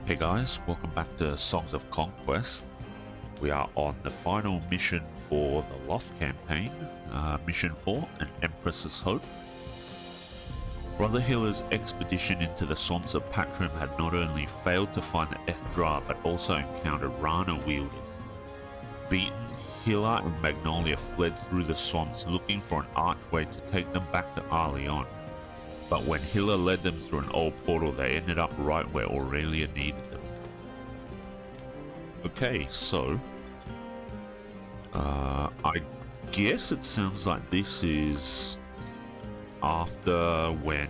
Hey guys, welcome back to Songs of Conquest. We are on the final mission for the Loth campaign, Mission 4, An Empress's Hope. Brother Hiller's expedition into the swamps of Patrim had not only failed to find the Ethdra, but also encountered Rana wielders. Beaten, Hiller and Magnolia fled through the swamps looking for an archway to take them back to Arleon. But when Hiller led them through an old portal, they ended up right where Aurelia needed them. Okay, so I guess it sounds like this is after when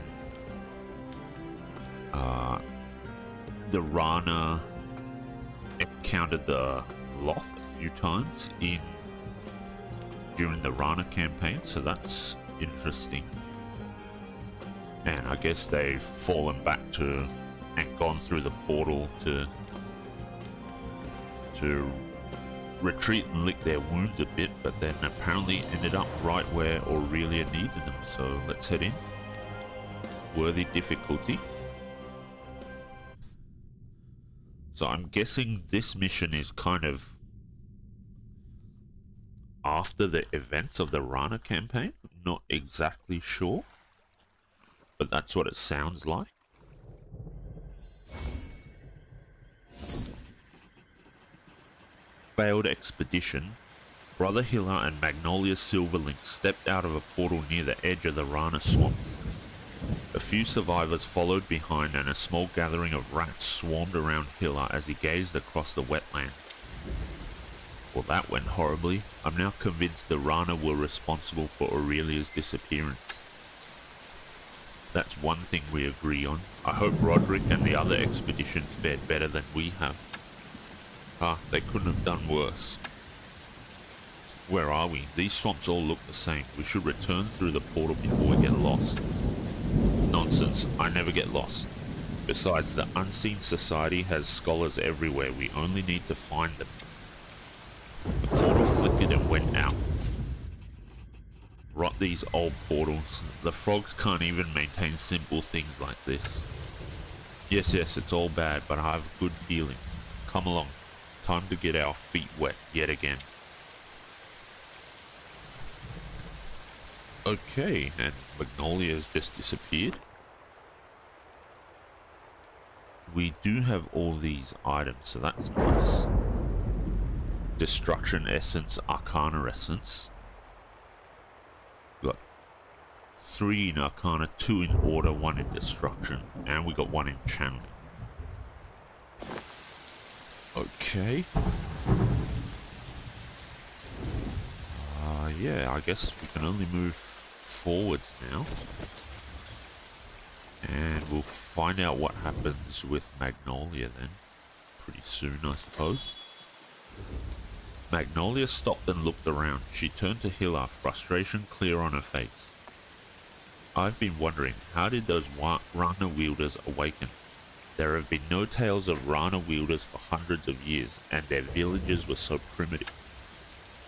the Rana encountered the Loth a few times during the Rana campaign, so that's interesting. And I guess they've fallen back to and gone through the portal to retreat and lick their wounds a bit, but then apparently ended up right where Aurelia needed them. So let's head in. Worthy difficulty. So I'm guessing this mission is kind of after the events of the Rana campaign. Not exactly sure, but that's what it sounds like. Failed expedition. Brother Hiller and Magnolia Silverlink stepped out of a portal near the edge of the Rana swamps. A few survivors followed behind, and a small gathering of rats swarmed around Hiller as he gazed across the wetland. Well, that went horribly. I'm now convinced the Rana were responsible for Aurelia's disappearance. That's one thing we agree on. I hope Roderick and the other expeditions fared better than we have. They couldn't have done worse. Where are we? These swamps all look the same. We should return through the portal before we get lost. Nonsense, I never get lost. Besides, the Unseen Society has scholars everywhere. We only need to find them. The portal flickered and went out. Rot these old portals. The frogs can't even maintain simple things like this. Yes, it's all bad, but I have a good feeling. Come along. Time to get our feet wet yet again. Okay, and Magnolia has just disappeared. We do have all these items, so that's nice. Destruction Essence, Arcana Essence. We got 3 in Arcana, 2 in Order, 1 in Destruction, and we got 1 in Channeling. Okay. Yeah, I guess we can only move forwards now. And we'll find out what happens with Magnolia then. Pretty soon, I suppose. Magnolia stopped and looked around. She turned to Hiller, frustration clear on her face. I've been wondering, how did those Rana wielders awaken? There have been no tales of Rana wielders for hundreds of years, and their villages were so primitive.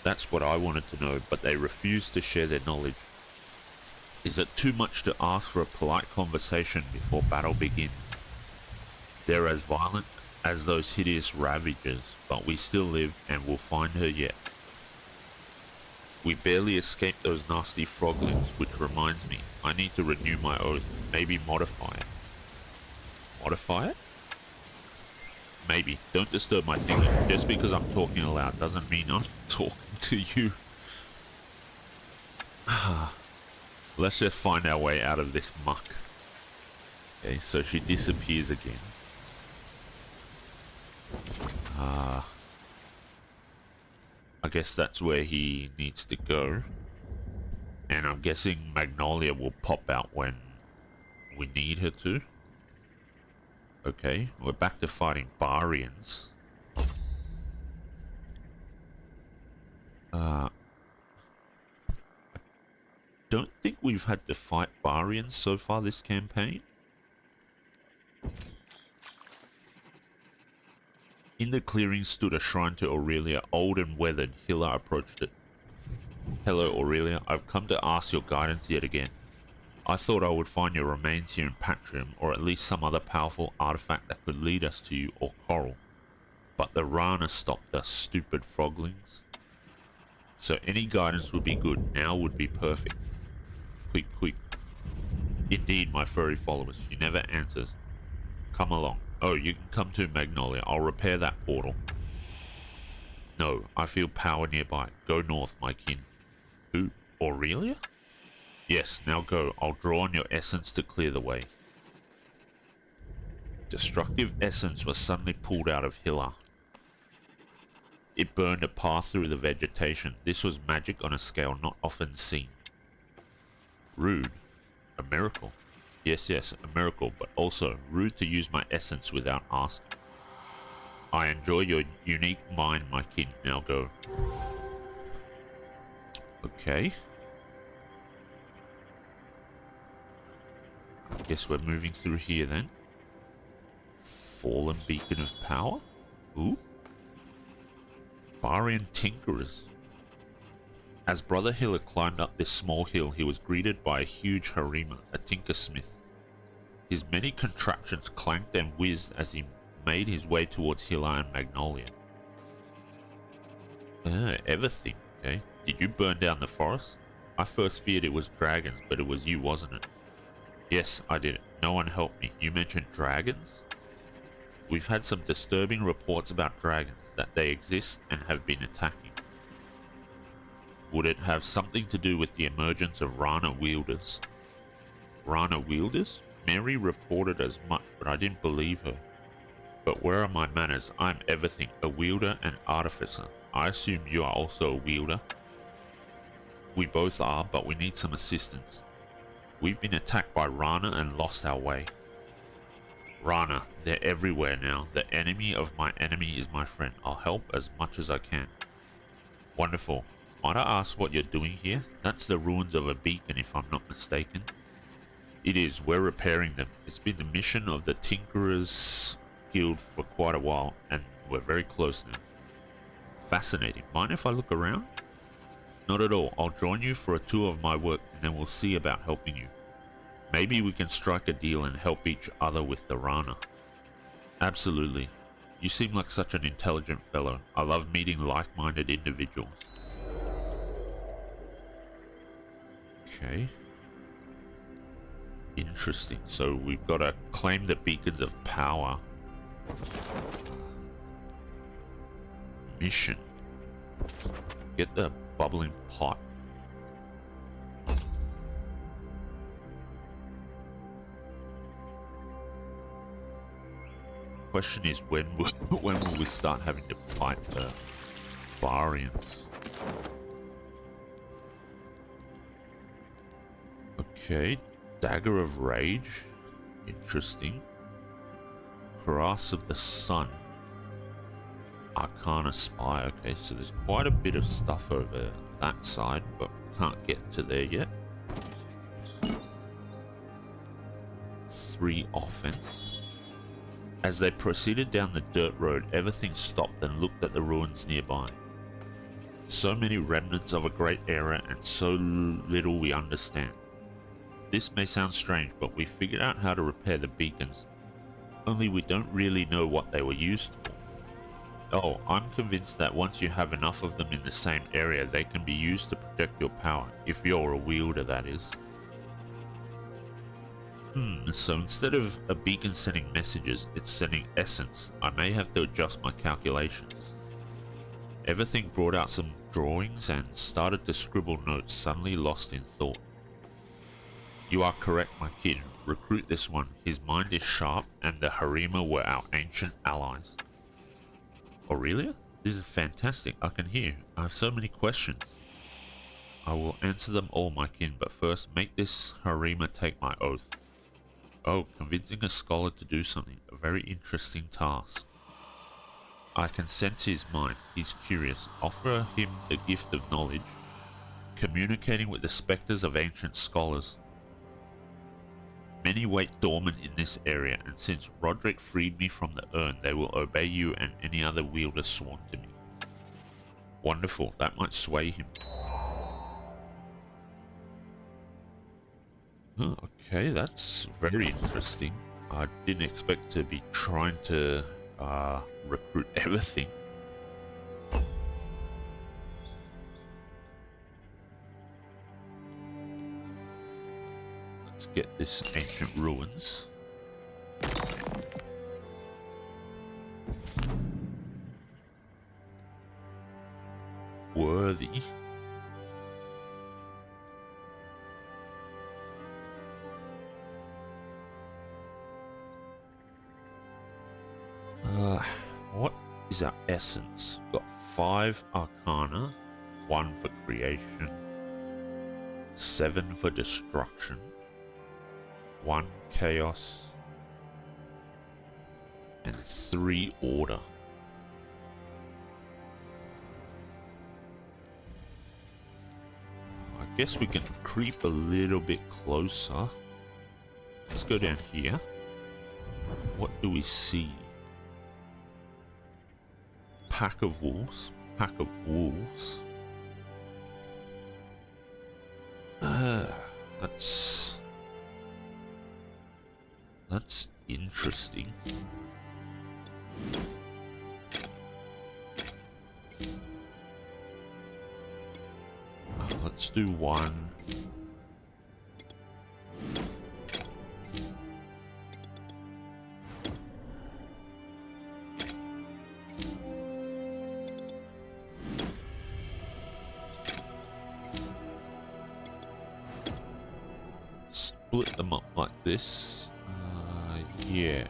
That's what I wanted to know, but they refused to share their knowledge. Is it too much to ask for a polite conversation before battle begins? They're as violent as those hideous ravagers, but we still live and will find her yet. We barely escaped those nasty froglings, which reminds me, I need to renew my oath, maybe modify it. Modify it? Maybe. Don't disturb my thinking. Just because I'm talking aloud doesn't mean I'm talking to you. Let's just find our way out of this muck. Okay, so she disappears again. I guess that's where he needs to go. And I'm guessing Magnolia will pop out when we need her to. Okay, we're back to fighting Barians. I don't think we've had to fight Barians so far this campaign. In the clearing stood a shrine to Aurelia, old and weathered. Hiller approached it. Hello, Aurelia. I've come to ask your guidance yet again. I thought I would find your remains here in Patrium, or at least some other powerful artifact that could lead us to you or Coral. But the Rana stopped the stupid froglings. So any guidance would be good. Now would be perfect. Quick, quick. Indeed, my furry followers. She never answers. Come along. Oh, you can come too, Magnolia. I'll repair that portal. No, I feel power nearby. Go north, my kin. Who? Aurelia? Yes, now go. I'll draw on your essence to clear the way. Destructive essence was suddenly pulled out of Hilla. It burned a path through the vegetation. This was magic on a scale not often seen. Rude. A miracle. Yes, a miracle, but also rude to use my essence without asking. I enjoy your unique mind, my kin. Now go. Okay. I guess we're moving through here then. Fallen Beacon of Power? Ooh. Barian Tinkerers. As Brother Hiller climbed up this small hill, he was greeted by a huge Harima, a tinkersmith. His many contraptions clanked and whizzed as he made his way towards Hilla and Magnolia. Everything, okay. Did you burn down the forest? I first feared it was dragons, but it was you, wasn't it? Yes, I did it. No one helped me. You mentioned dragons? We've had some disturbing reports about dragons, that they exist and have been attacking. Would it have something to do with the emergence of Rana wielders? Rana wielders? Mary reported as much, but I didn't believe her. But where are my manners? I'm everything, a wielder and artificer. I assume you are also a wielder. We both are, but we need some assistance. We've been attacked by Rana and lost our way. Rana, they're everywhere now. The enemy of my enemy is my friend. I'll help as much as I can. Wonderful. Might I ask what you're doing here? That's the ruins of a beacon, if I'm not mistaken. It is. We're repairing them. It's been the mission of the Tinkerers Guild for quite a while, and we're very close now. Fascinating. Mind if I look around? Not at all. I'll join you for a tour of my work, and then we'll see about helping you. Maybe we can strike a deal and help each other with the Rana. Absolutely. You seem like such an intelligent fellow. I love meeting like-minded individuals. Okay. Interesting. So we've got to claim the beacons of power. Mission. Get the bubbling pot. Question is when will we start having to fight the Barians? Okay, Dagger of Rage, interesting. Cuirass of the Sun, Arcana Spy. Okay, so there's quite a bit of stuff over that side, but can't get to there yet. 3 offense. As they proceeded down the dirt road, everything stopped and looked at the ruins nearby. So many remnants of a great era and so little we understand. This may sound strange, but we figured out how to repair the beacons, only we don't really know what they were used for. Oh, I'm convinced that once you have enough of them in the same area, they can be used to protect your power, if you're a wielder, that is. So instead of a beacon sending messages, it's sending essence. I may have to adjust my calculations. Everything brought out some drawings and started to scribble notes, suddenly lost in thought. You are correct, my kid. Recruit this one. His mind is sharp, and the Harima were our ancient allies. Aurelia? This is fantastic. I can hear. I have so many questions. I will answer them all, my kin, but first make this Harima take my oath. Oh, convincing a scholar to do something. A very interesting task. I can sense his mind. He's curious. Offer him the gift of knowledge. Communicating with the specters of ancient scholars. Many wait dormant in this area, and since Roderick freed me from the urn, they will obey you and any other wielder sworn to me. Wonderful. That might sway him. Oh, okay, that's very interesting. I didn't expect to be trying to recruit everything. Let's get this ancient ruins. Worthy. What is our essence? We've got 5 arcana, 1 for creation, 7 for destruction, 1 chaos, and 3 order. I guess we can creep a little bit closer. Let's go down here. What do we see? Pack of wolves. Pack of wolves. That's interesting. Let's do 1. Split them up like this. Yeah.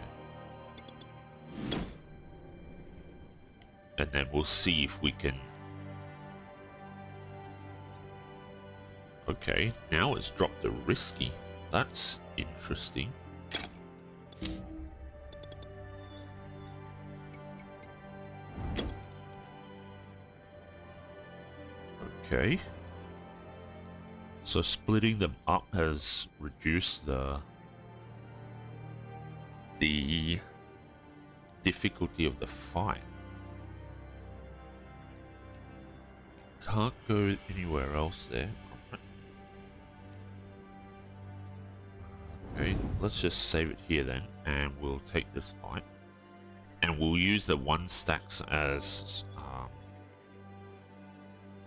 And then we'll see if we can... Okay, now it's dropped to risky. That's interesting. Okay. So splitting them up has reduced the difficulty of the fight. Can't go anywhere else there. Okay, let's just save it here then, and we'll take this fight. And we'll use the 1 stacks as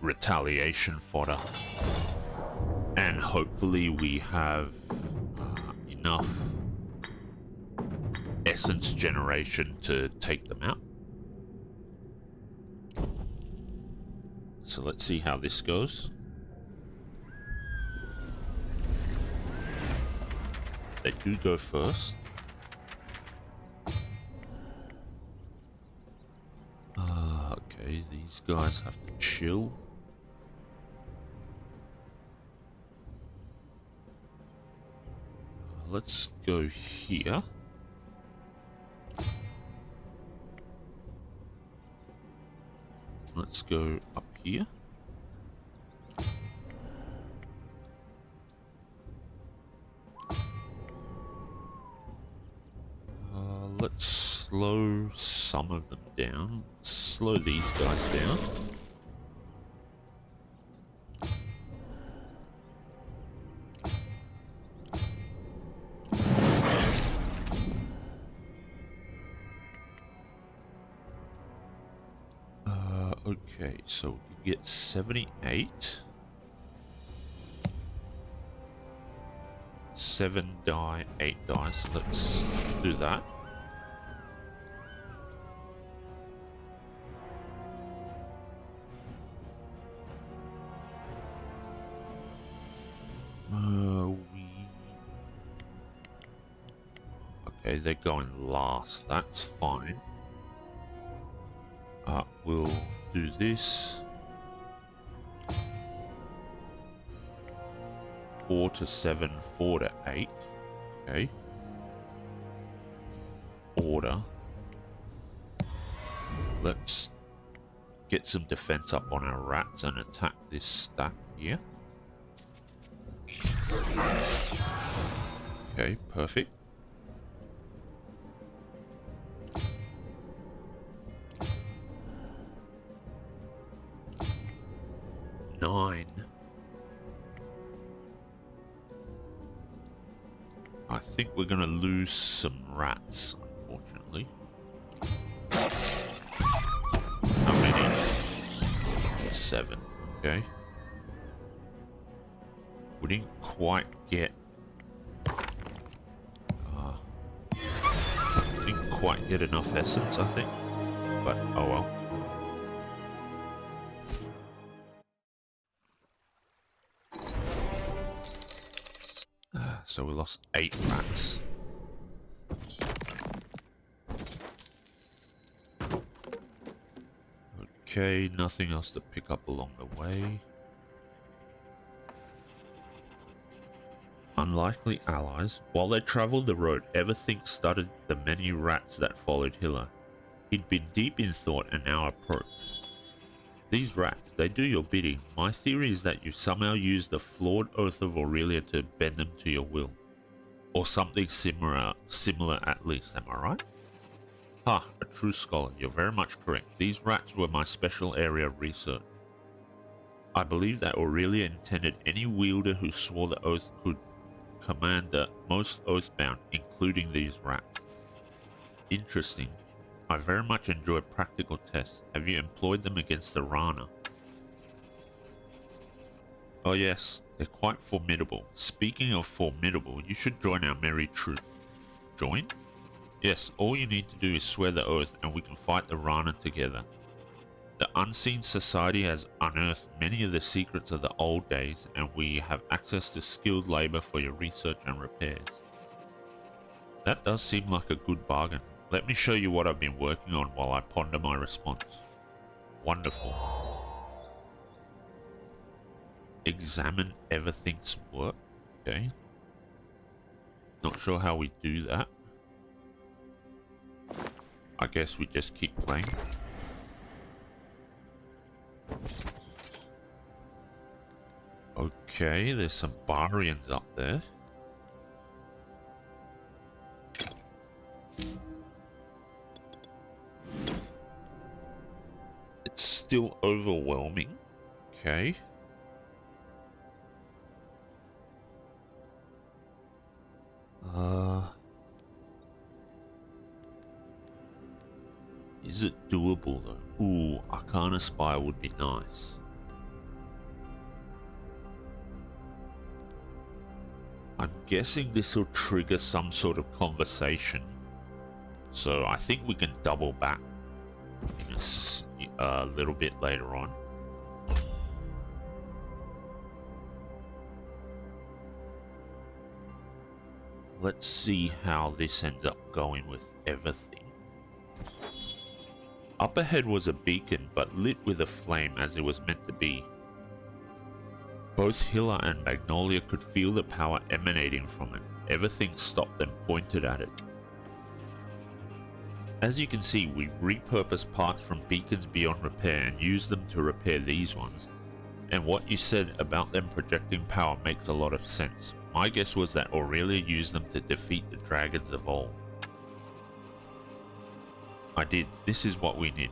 retaliation fodder. And hopefully we have enough essence generation to take them out. So let's see how this goes. They do go first. Okay, these guys have to chill. Let's go here. Let's go up here. Let's slow some of them down. Slow these guys down. Okay, so we get 78. 7 die, 8 dice. Let's do that. Okay, they're going last. That's fine. We'll do this. 4 to 7, 4 to 8. Okay. Order. Let's get some defense up on our rats and attack this stack here. Okay, perfect. think we're gonna lose some rats, unfortunately. How many? 7. Okay. We didn't quite get... didn't quite get enough essence, I think. But, oh well. So we lost 8 rats. Okay, nothing else to pick up along the way. Unlikely allies. While they travelled the road, Everthink studied the many rats that followed Hilla. He'd been deep in thought and now approached. These rats, they do your bidding. My theory is that you somehow used the flawed oath of Aurelia to bend them to your will. Or something similar at least, am I right? Ha, a true scholar, you're very much correct. These rats were my special area of research. I believe that Aurelia intended any wielder who swore the oath could command the most oathbound, including these rats. Interesting. I very much enjoy practical tests. Have you employed them against the Rana? Oh yes, they're quite formidable. Speaking of formidable, you should join our merry troop. Join? Yes, all you need to do is swear the oath and we can fight the Rana together. The Unseen Society has unearthed many of the secrets of the old days, and we have access to skilled labor for your research and repairs. That does seem like a good bargain. Let me show you what I've been working on while I ponder my response. Wonderful. Examine Everthink's work. Okay. Not sure how we do that. I guess we just keep playing. Okay, there's some Barians up there. It's still overwhelming. Okay. Is it doable though? Ooh, Arcana Spire would be nice. I'm guessing this will trigger some sort of conversation. So I think we can double back in a little bit later on. Let's see how this ends up going with everything. Up ahead was a beacon, but lit with a flame as it was meant to be. Both Hilla and Magnolia could feel the power emanating from it. Everything stopped and pointed at it. As you can see, we've repurposed parts from beacons beyond repair and used them to repair these ones. And what you said about them projecting power makes a lot of sense. My guess was that Aurelia used them to defeat the dragons of old. I did. This is what we need.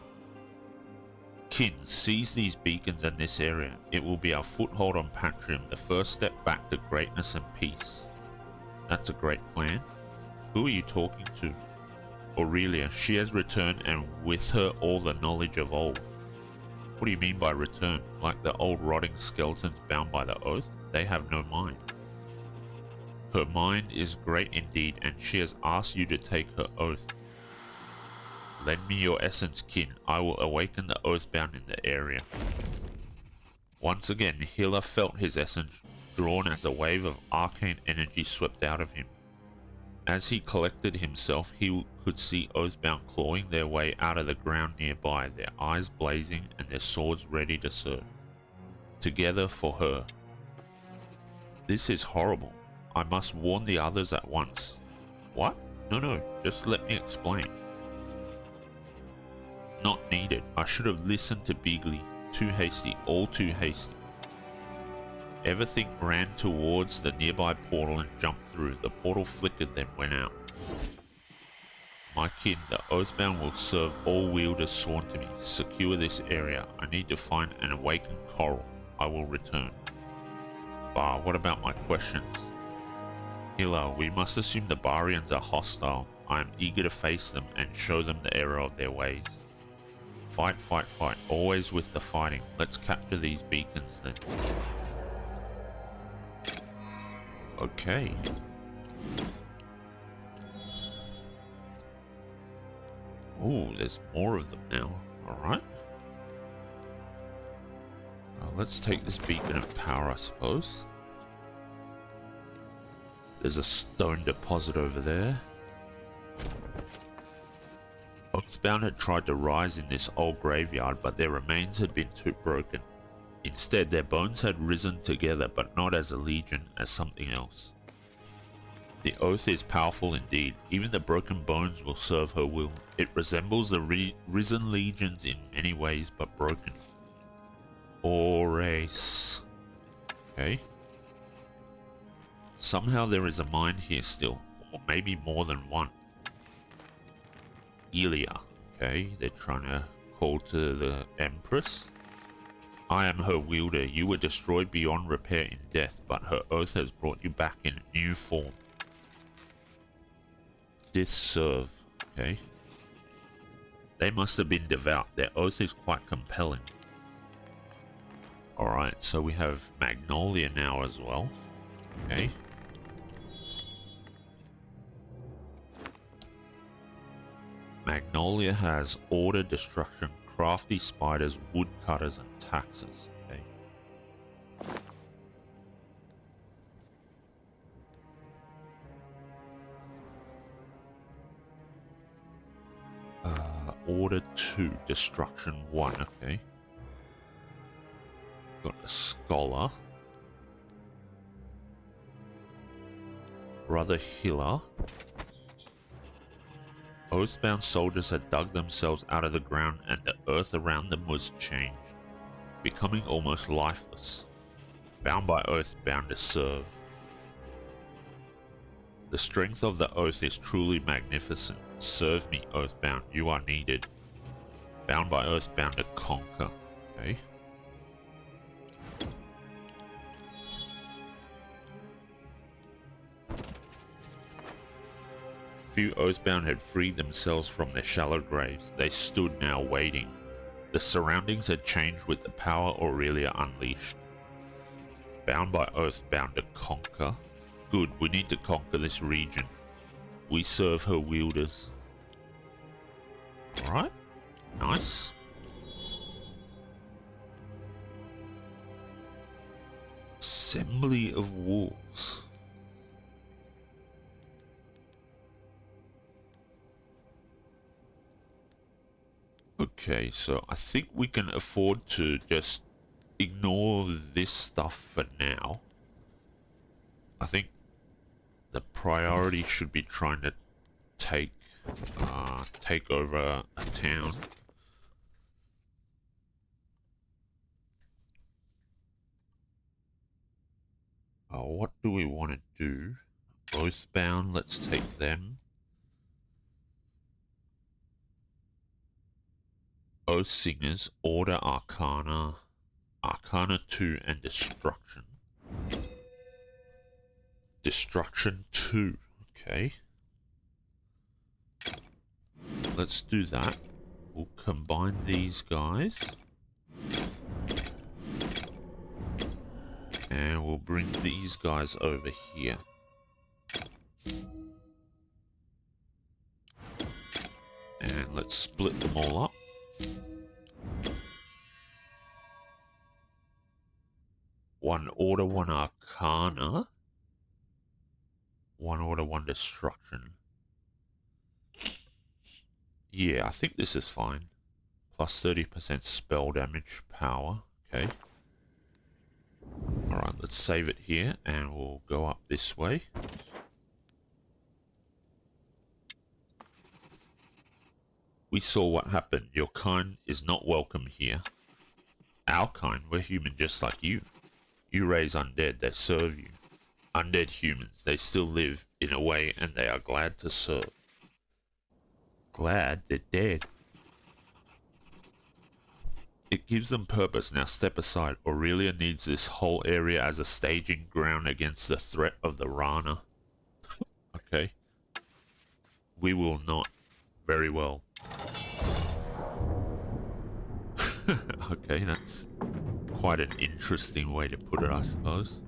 Kin, seize these beacons in this area. It will be our foothold on Patrium, the first step back to greatness and peace. That's a great plan. Who are you talking to? Aurelia. She has returned, and with her all the knowledge of old. What do you mean by return? Like the old rotting skeletons bound by the oath? They have no mind. Her mind is great indeed, and she has asked you to take her oath. Lend me your essence, Kin. I will awaken the oathbound in the area. Once again, Hilla felt his essence drawn as a wave of arcane energy swept out of him. As he collected himself, he could see oathbound clawing their way out of the ground nearby, their eyes blazing and their swords ready to serve. Together for her. This is horrible. I must warn the others at once. What? No, just let me explain. Not needed. I should have listened to Beagley. Too hasty, all too hasty. Everything ran towards the nearby portal and jumped through. The portal flickered, then went out. My Kin, the Oathbound will serve all wielders sworn to me. Secure this area. I need to find an awakened coral. I will return. Bah, what about my questions? Hila, we must assume the Barians are hostile. I am eager to face them and show them the error of their ways. Fight, fight, fight. Always with the fighting. Let's capture these beacons then. Okay. Oh, there's more of them now. Alright. Let's take this beacon of power, I suppose. There's a stone deposit over there. Oathbound had tried to rise in this old graveyard, but their remains had been too broken. Instead, their bones had risen together, but not as a legion, as something else. The oath is powerful indeed. Even the broken bones will serve her will. It resembles the risen legions in many ways, but broken. Ores. Okay. Somehow there is a mine here still, or maybe more than one. Elia. Okay, they're trying to call to the Empress. I am her wielder. You were destroyed beyond repair in death, but her oath has brought you back in new form. Serve. Okay. They must have been devout. Their oath is quite compelling. Alright, so we have Magnolia now as well. Okay. Magnolia has order, destruction, crafty spiders, woodcutters, and taxes. Okay. Order 2, destruction 1. Okay. Got a scholar. Brother Hiller. Oathbound soldiers had dug themselves out of the ground and the earth around them was changed, becoming almost lifeless. Bound by oath, bound to serve. The strength of the oath is truly magnificent. Serve me, Oathbound, you are needed. Bound by oath, bound to conquer. Okay. Few Oathbound had freed themselves from their shallow graves. They stood now waiting. The surroundings had changed with the power Aurelia unleashed. Bound by oath, bound to conquer. Good, we need to conquer this region. We serve her wielders. Alright, nice. Assembly of Wolves. Okay, so I think we can afford to just ignore this stuff for now. I think the priority should be trying to take over a town. What do we want to do? Oathbound, let's take them. Oath Singers, Order Arcana, Arcana 2 and Destruction. Destruction 2, okay. Let's do that. We'll combine these guys. And we'll bring these guys over here. And let's split them all up. One Order, one Arcana. One Order, one Destruction. Yeah, I think this is fine. Plus 30% spell damage power. Okay. Alright, let's save it here and we'll go up this way. We saw what happened. Your kind is not welcome here. Our kind, we're human just like you. You raise undead, they serve you. Undead humans, they still live in a way and they are glad to serve. Glad they're dead. It gives them purpose. Now step aside. Aurelia needs this whole area as a staging ground against the threat of the Rana. Okay. We will not. Very well. Okay, that's quite an interesting way to put it, I suppose.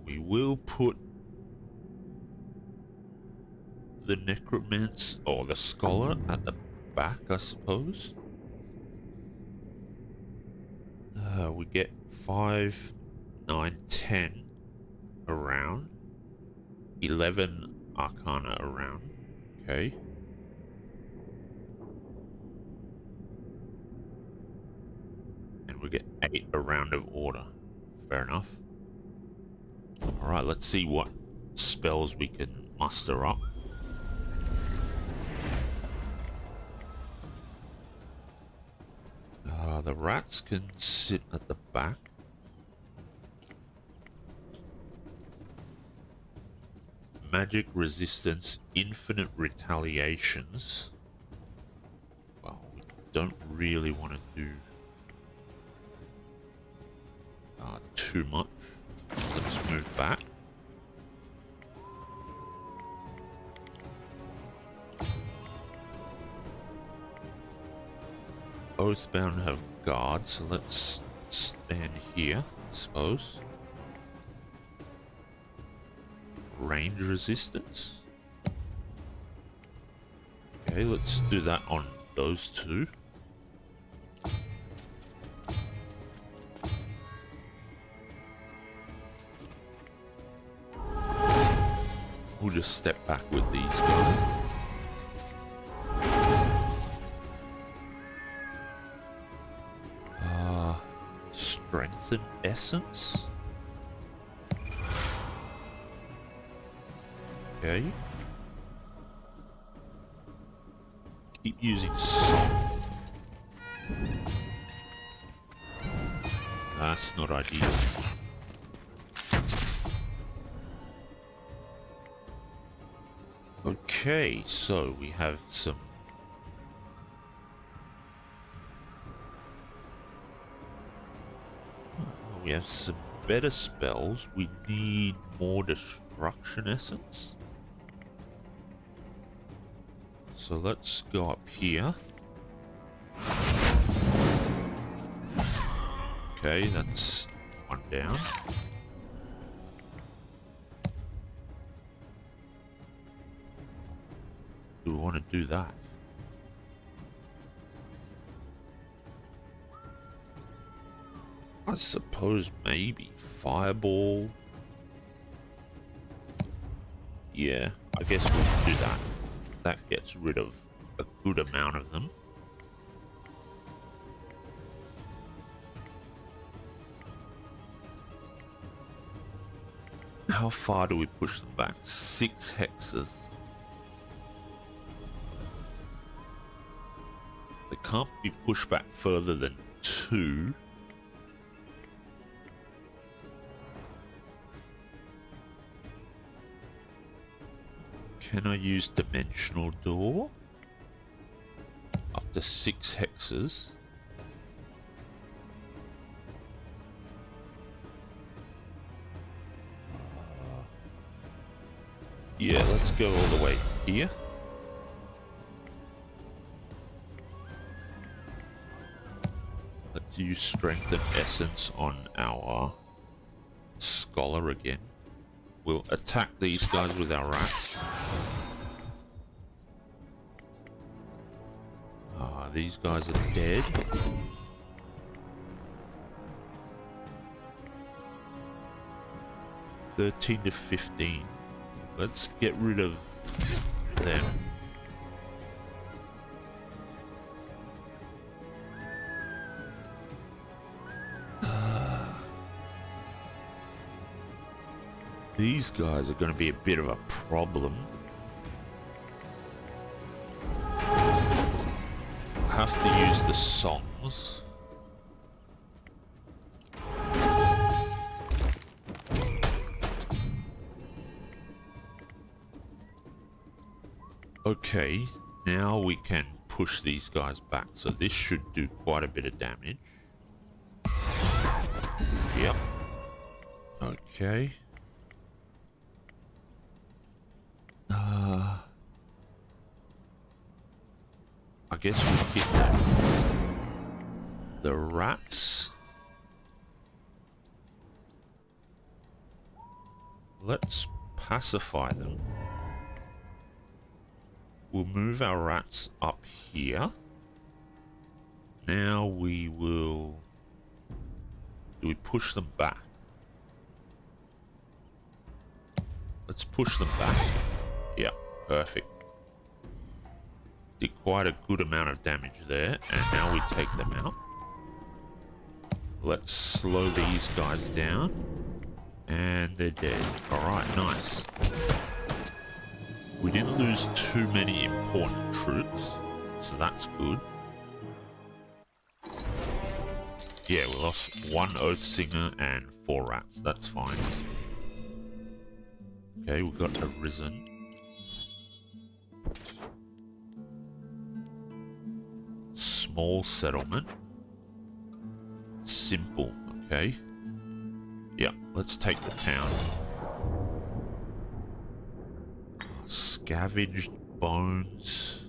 We will put the necromancer or the scholar at the back, I suppose. We get 5, 9, 10 around. 11 arcana around. Okay. And we get 8 a round of order. Fair enough. Alright, let's see what spells we can muster up. The rats can sit at the back. Magic resistance, infinite retaliations. Well, we don't really want to do too much. Let's move back. Oathbound have guards, so let's stand here, I suppose. Range resistance. Okay, let's do that on those two. We'll just step back with these guys. Strengthen essence. Okay. Keep using song. That's not ideal. Okay, so we have some better spells. We need more destruction essence. So let's go up here. Okay, that's one down. Do we want to do that? I suppose maybe fireball. Yeah, I guess we'll do that. That gets rid of a good amount of them. How far do we push them back? 6 hexes. They can't be pushed back further than 2. Can I use Dimensional Door? Up to 6 hexes. Yeah, let's go all the way here. Let's use Strengthen Essence on our Scholar again. We'll attack these guys with our rats. These guys are dead. $13 to $15. Let's get rid of them. These guys are going to be a bit of a problem. Have to use the songs. Okay, now we can push these guys back, so this should do quite a bit of damage. Yep. Okay. I guess we hit that. The rats. Let's pacify them. We'll move our rats up here. Now we will... Do we push them back? Let's push them back. Yeah, perfect. Did quite a good amount of damage there, and now we take them out. Let's slow these guys down. And they're dead. Alright, nice. We didn't lose too many important troops, so that's good. Yeah, we lost 1 Oath Singer and 4 rats. That's fine. Okay, we've got Arisen. Small settlement. Simple, okay. Yeah, let's take the town. Scavenged bones.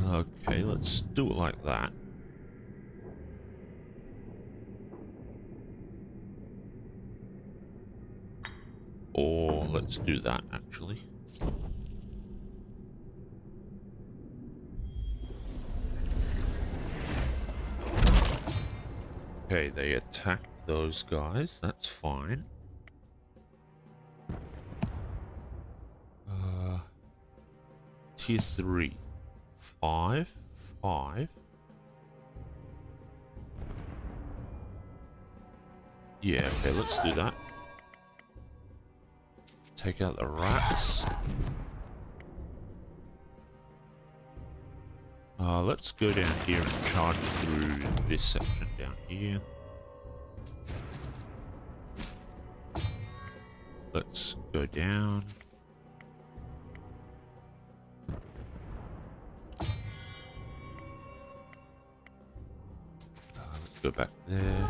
Okay, let's do it like that. Or let's do that, actually. Okay, they attack those guys. That's fine. Tier 3. 5. 5. Yeah, okay, let's do that. Take out the rats. Let's go down here and charge through this section down here. Let's go down. Let's go back there.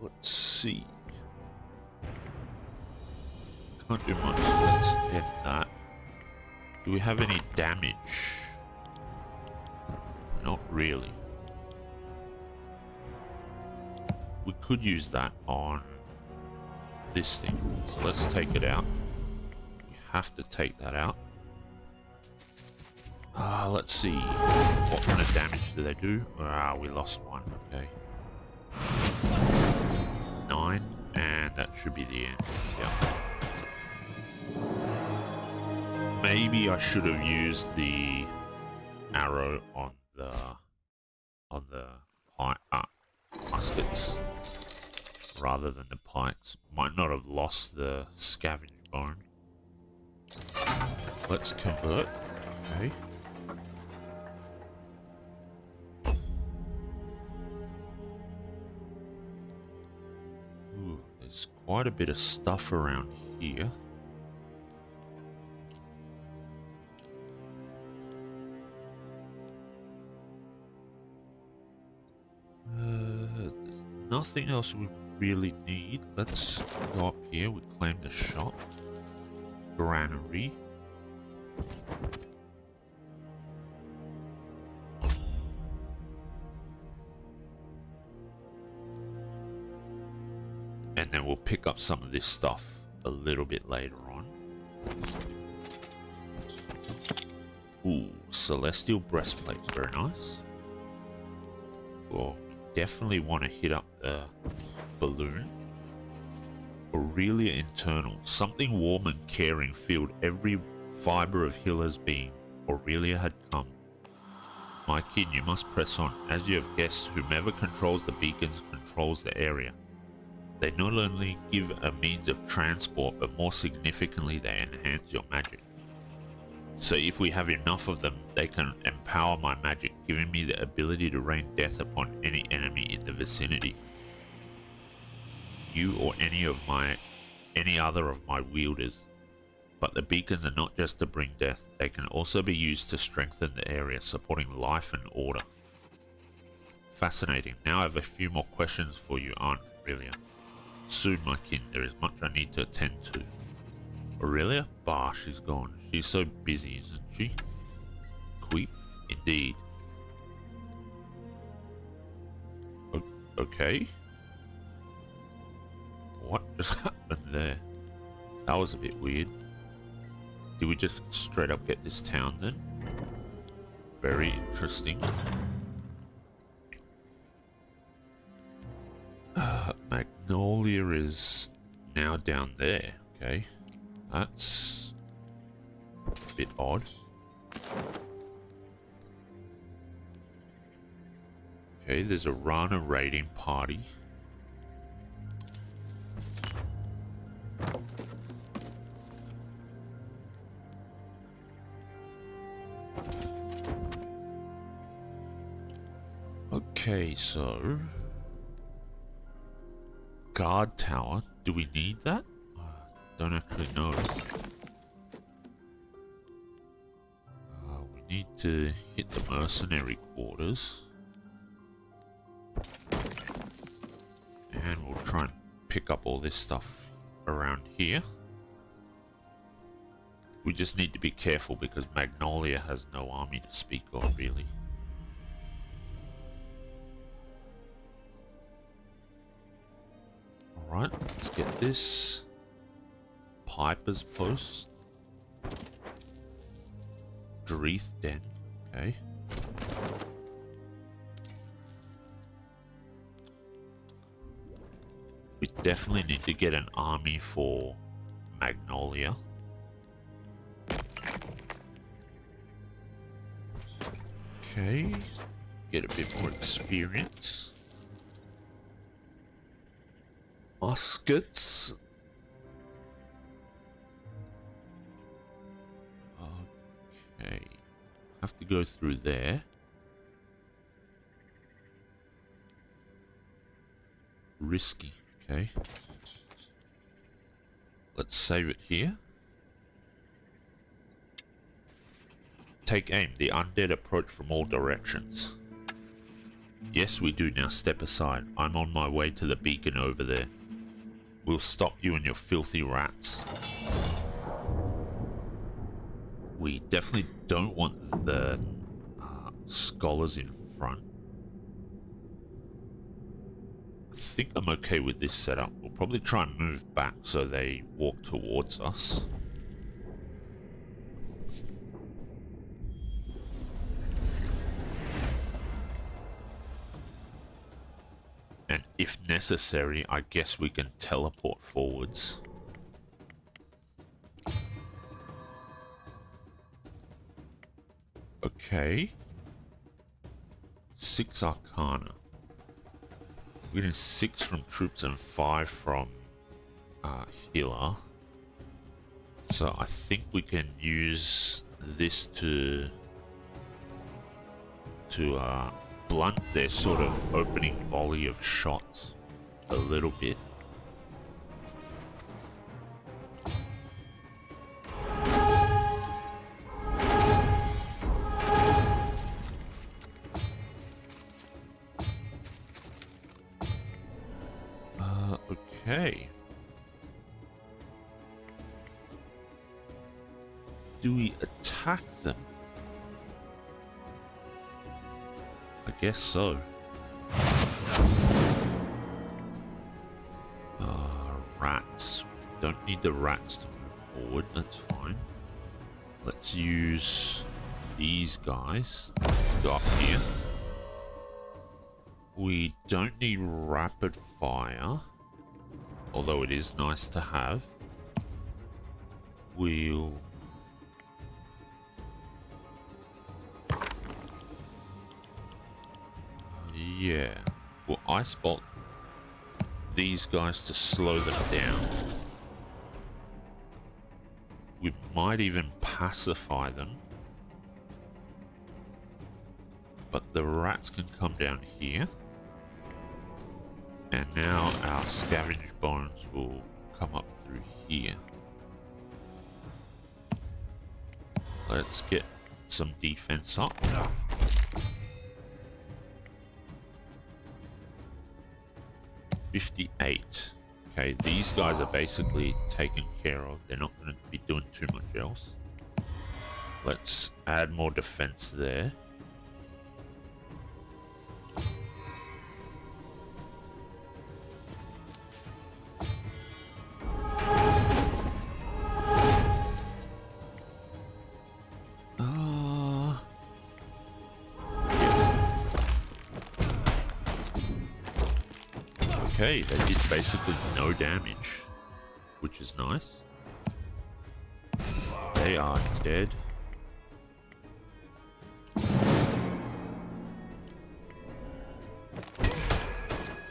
Let's see. Can't do much, so let's end that. Do we have any damage? Not really. We could use that on this thing, so let's take it out. We have to take that out. Let's see. What kind of damage do they do? We lost 1, okay. 9, and that should be the end. Yeah. Maybe I should have used the arrow on the muskets rather than the pikes. Might not have lost the scavenged bone. Let's convert. Okay. Ooh, there's quite a bit of stuff around here. There's nothing else we really need. Let's go up here. We claim the shop. Granary. And then we'll pick up some of this stuff a little bit later on. Ooh, Celestial Breastplate. Very nice. Well, definitely want to hit up the balloon. Aurelia Internal. Something warm and caring filled every fibre of Hilla's being. Aurelia had come. My kid, you must press on. As you have guessed, whomever controls the beacons controls the area. They not only give a means of transport, but more significantly, they enhance your magic. So if we have enough of them, they can empower my magic, giving me the ability to rain death upon any enemy in the vicinity. You or any other of my wielders. But the beacons are not just to bring death, they can also be used to strengthen the area, supporting life and order. Fascinating. Now I have a few more questions for you, Aunt Aurelia. Soon, my kin, there is much I need to attend to. Aurelia? Bah, she's gone. She's so busy, isn't she? Queep? Indeed. Okay. What just happened there? That was a bit weird. Did we just straight up get this town then? Very interesting. Magnolia is now down there. Okay. That's a bit odd. Okay, there's a Rana raiding party. Okay, so guard tower. Do we need that? Don't actually know. We need to hit the mercenary quarters. And we'll try and pick up all this stuff around here. We just need to be careful because Magnolia has no army to speak of, really. Alright, let's get this. Piper's Post. Dreeth Den. Okay. We definitely need to get an army for Magnolia. Okay. Get a bit more experience. Muskets. Okay. Have to go through there. Risky. Okay. Let's save it here. Take aim. The undead approach from all directions. Yes, we do. Now step aside. I'm on my way to the beacon over there. We'll stop you and your filthy rats. We definitely don't want the scholars in front. I think I'm okay with this setup. We'll probably try and move back so they walk towards us. And if necessary, I guess we can teleport forwards. Okay. 6 Arcana. We're getting 6 from troops and 5 from healer. So I think we can use this to blunt their sort of opening volley of shots a little bit. Okay. Do we attack them? I guess so. Rats. Don't need the rats to move forward. That's fine. Let's use these guys to go up here. We don't need rapid fire, although it is nice to have. We'll... yeah. We'll ice bolt these guys to slow them down. We might even pacify them. But the rats can come down here. And now our scavenge bones will come up through here. Let's get some defense up. 58. Okay, these guys are basically taken care of. They're not going to be doing too much else. Let's add more defense there. Okay, they did basically no damage, which is nice. They are dead.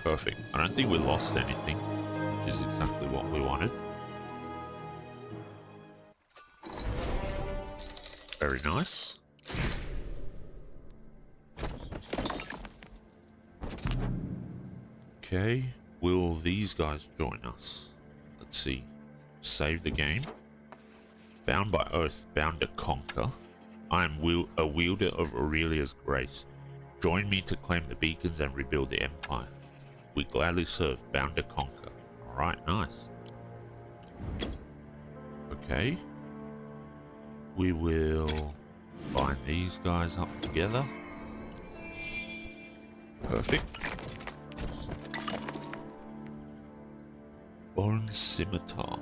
Perfect. I don't think we lost anything, which is exactly what we wanted. Very nice. Okay, will these guys join us? Let's see. Save the game. Bound by oath, bound to conquer. I am a wielder of Aurelia's grace. Join me to claim the beacons and rebuild the empire. We gladly serve, bound to conquer. Alright, nice. Okay. We will bind these guys up together. Perfect. Bone scimitar.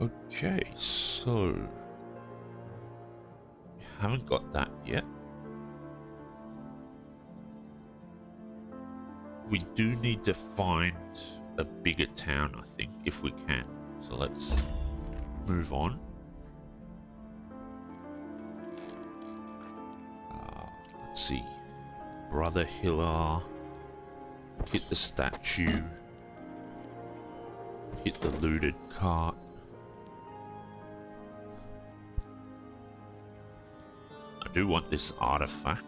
Okay, so we haven't got that yet. We do need to find a bigger town, I think, if we can. So let's move on. Let's see. Brother Hillar. Hit the statue. Hit the looted cart. I do want this artifact.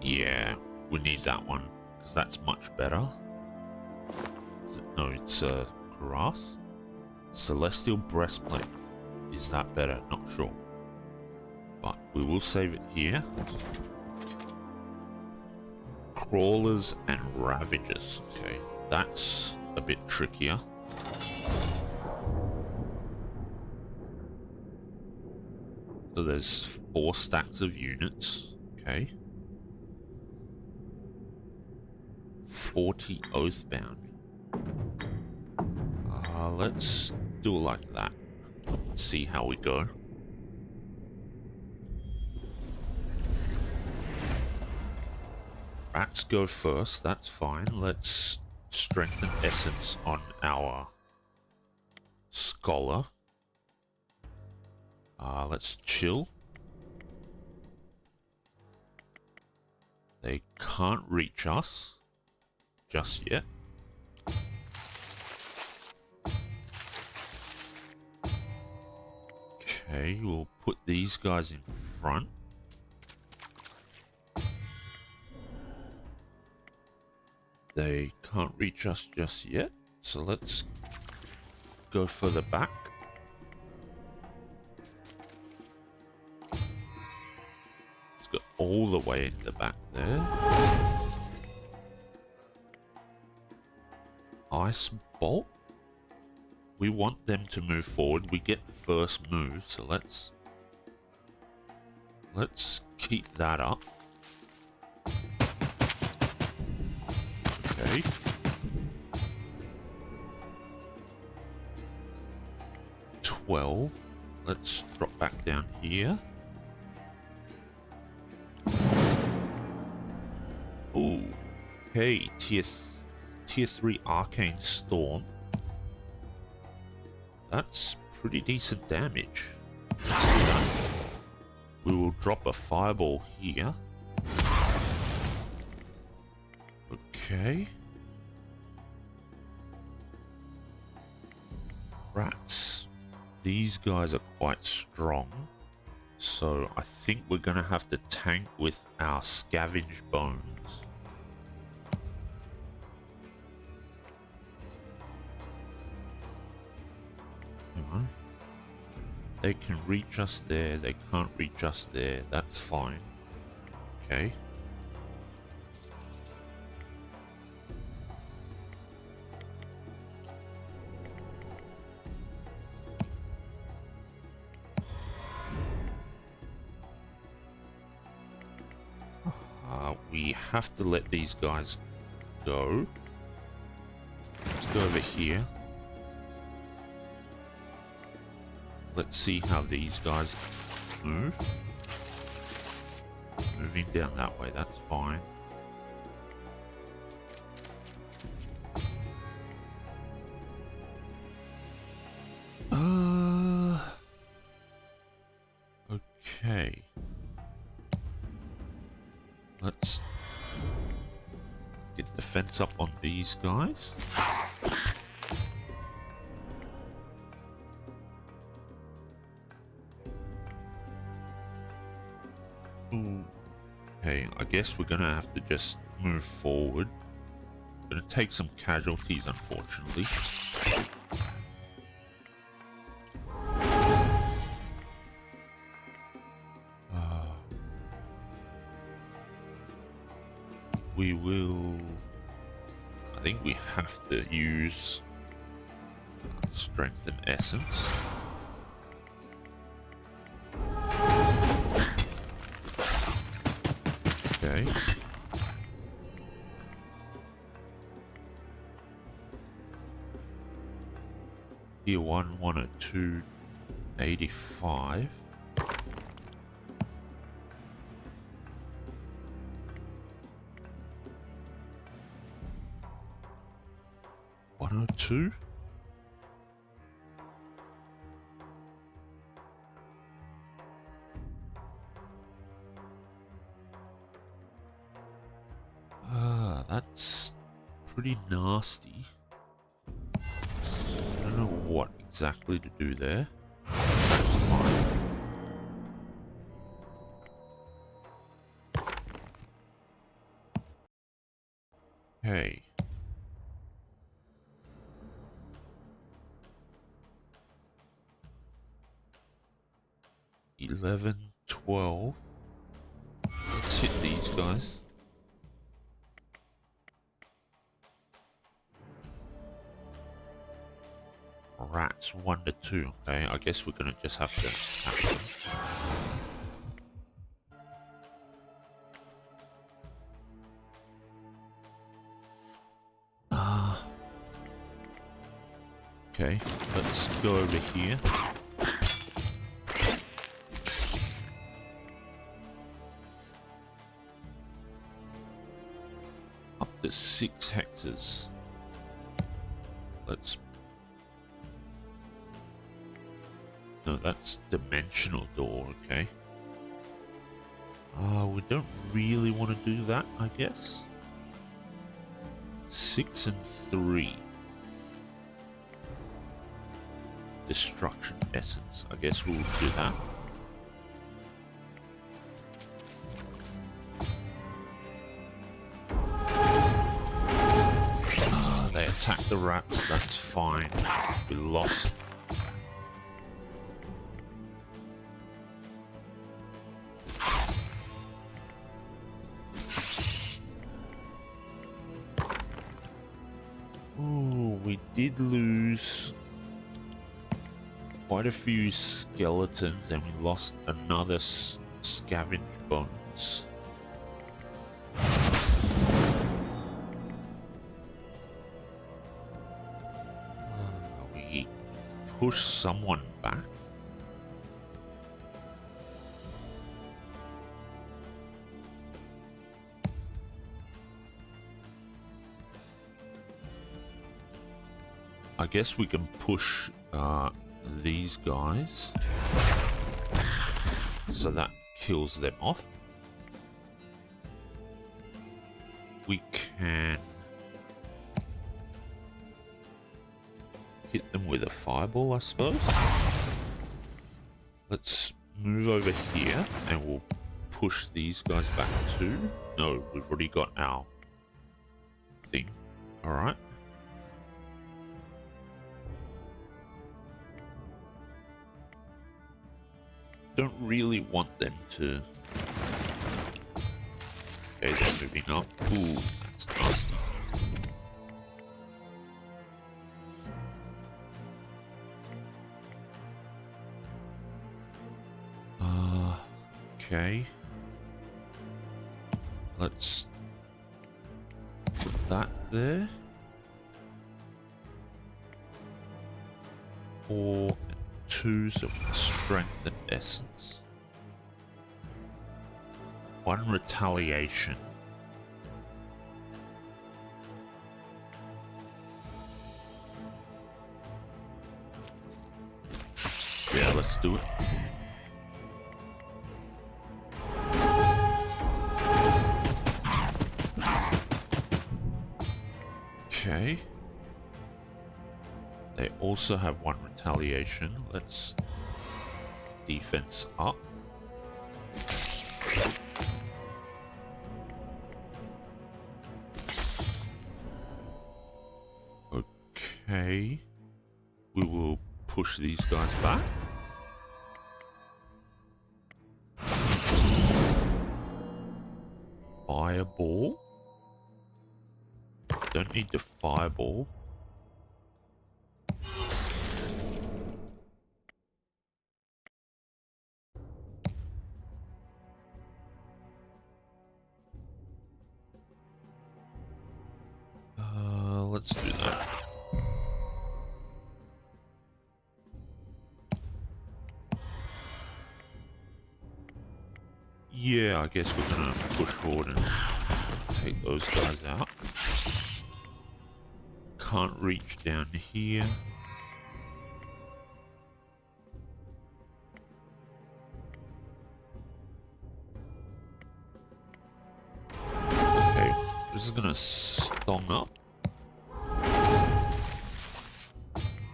Yeah, we need that one, because that's much better. No, it's grass. Celestial breastplate. Is that better? Not sure. But we will save it here. Crawlers and Ravagers. Okay, that's a bit trickier. So there's 4 stacks of units. Okay. 40 Oathbound. Let's do it like that. See how we go. Rats go first, that's fine. Let's strengthen essence on our scholar. Let's chill. They can't reach us just yet. Okay, we'll put these guys in front. They can't reach us just yet, so let's go further back. Let's go all the way in the back there. Ice Bolt. We want them to move forward. We get first move, so let's keep that up. Okay. Let's drop back down here. Ooh. Okay, tier 3 Arcane Storm. That's pretty decent damage. Let's do that. We will drop a fireball here. Okay. Rats. These guys are quite strong. So I think we're going to have to tank with our scavenge bones. They can reach us there. They can't reach us there. That's fine. Okay. We have to let these guys go. Let's go over here. Let's see how these guys move. Moving down that way, that's fine. Okay. Let's get the fence up on these guys. Okay, I guess we're gonna have to just move forward. Gonna take some casualties, unfortunately. We will... I think we have to use strength and essence. Okay. Tier 1, 102, 85. Two. That's pretty nasty. I don't know what exactly to do there. That's fine. Okay. 11, 12. Let's hit these guys. Rats 1 to 2. Okay, I guess we're gonna just have to act them. Okay, let's go over here. Up to 6 hectares. Let's... No, that's dimensional door, okay. We don't really want to do that, I guess. 6 and 3. Destruction essence. I guess we'll do that. They attacked the rats, that's fine. We lost. Oh, we did lose quite a few skeletons, and we lost another scavenge bones. We push someone back. I guess we can push these guys, so that kills them off. We can hit them with a fireball, I suppose. Let's move over here and we'll push these guys back too. No, we've already got our thing. All right. Don't really want them to... Okay, they're moving up. Ooh, that's nasty. Okay. Let's put that there. 4 and 2, so strength and essence. 1 retaliation. Yeah, let's do it. Okay. They also have 1 retaliation. Let's defense up. Okay. We will push these guys back. Fireball. Don't need the fireball. Let's do that. Yeah, I guess we're gonna push forward and take those guys out. Can't reach down here. Okay, this is gonna stong up.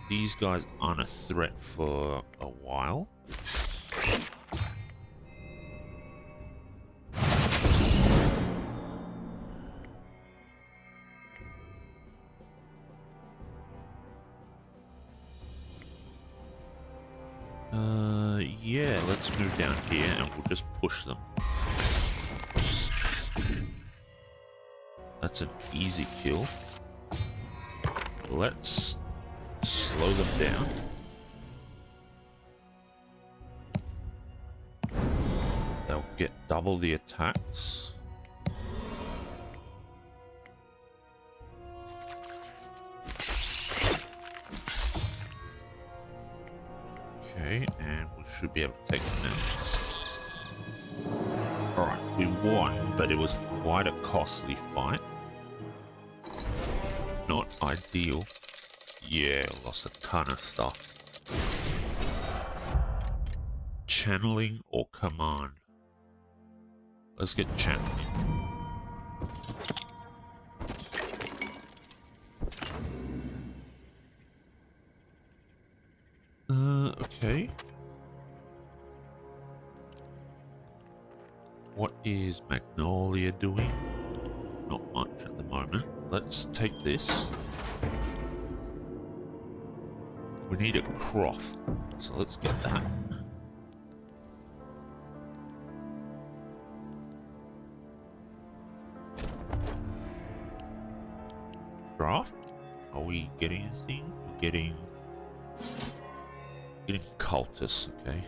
These guys aren't a threat for a while. Yeah, let's move down here and we'll just push them. That's an easy kill. Let's slow them down. They'll get double the attacks. Okay, and we should be able to take them in. Alright, we won, but it was quite a costly fight. Not ideal. Yeah, lost a ton of stuff. Channeling or command? Let's get channeling. Okay. What is Magnolia doing? Not much at the moment. Let's take this. We need a croft, so let's get that. Draft? Are we getting anything? We're getting cultists, okay.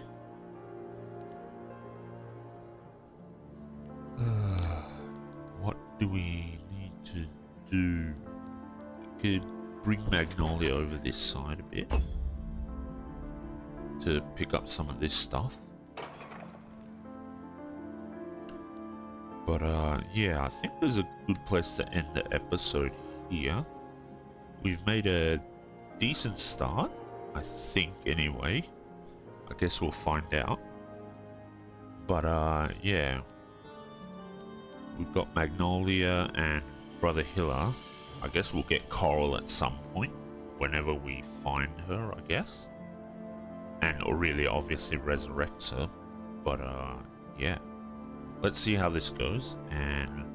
What do we need to do? We could bring Magnolia over this side a bit to pick up some of this stuff. But yeah, I think there's a good place to end the episode here. We've made a decent start, I think, anyway. I guess we'll find out. But yeah, we've got Magnolia and Brother Hiller. I guess we'll get Coral at some point, whenever we find her, I guess. And Aurelia obviously resurrects her. But yeah, let's see how this goes. And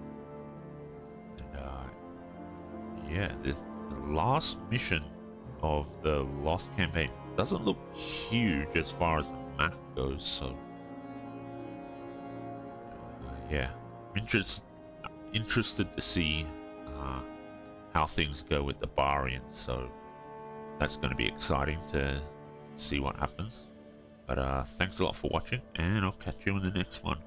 yeah, the last mission of the Loth campaign doesn't look huge as far as the map goes. So yeah, interested to see how things go with the Barians. So that's going to be exciting to see what happens. But thanks a lot for watching, and I'll catch you in the next one.